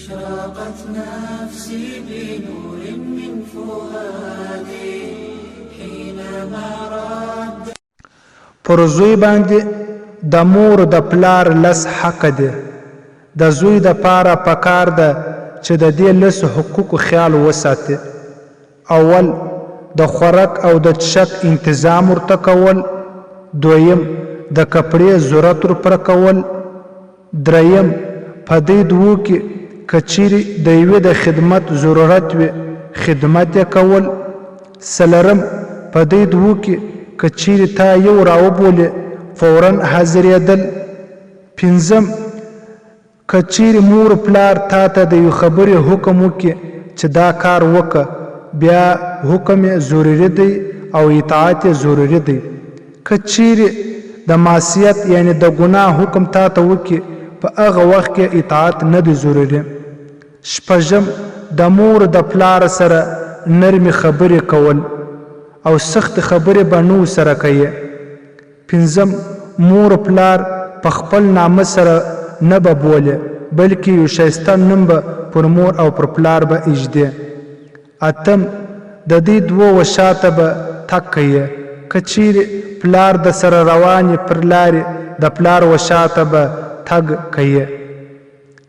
أشرقت نفسي بنور من فؤادي حينما رد پر زوی باندې د مور د پلار لس حق دی. د زوی د پاره پکار ده چې د دې لس حقوقو خیال وساتي. اول د خوراک او د څښاک انتظام ورته کول. دویم د کپړې ضرورت ورپوره کول. دریم په دې دوو کې که چیرې د یوې د خدمت ضرورت وي خدمت یې کول. څلورم په دې دوو کې که چیرې تا یو راوبولې فوراً حاضرېدل. پنځم که چیرې مور پلار تا ته د یو خبرې حکم وکړي چې دا کار وکړه بیا حکم یې ضروري دی او اطاعت یې ضروري دی. که چیرې د معصیت یعنی د ګناه حکم تا ته وکړي په هغه وخت کې اطاعت نه دی ضروري. شپږم د مور د پلار سره نرمې خبرې کول او سخت خبرې به نو سره کوي. پنځم مور پلار په خپل نامه سره نه به بولي بلکې یو ښایسته نوم به پر مور او پر پلار به ایږدي. اتم د دې دوو شاته به تګ کوي. که چیرې پلار د سره روانې پر لارې د پلار وشاته به تګ کوي.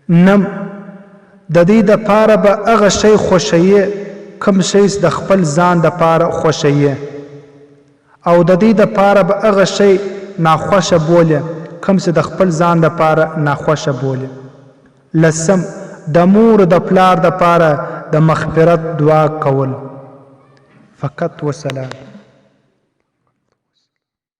نم د دې دپاره به هغه شی خوښوي کوم شی د خپل ځان دپاره خوښوي او د دې دپاره به هغه شی ناخوښه بولي کوم چې د خپل ځان دپاره ناخوښه بولي. لسم د مور د پلار دپاره د مغفرت دعا کول. فقط وسلام.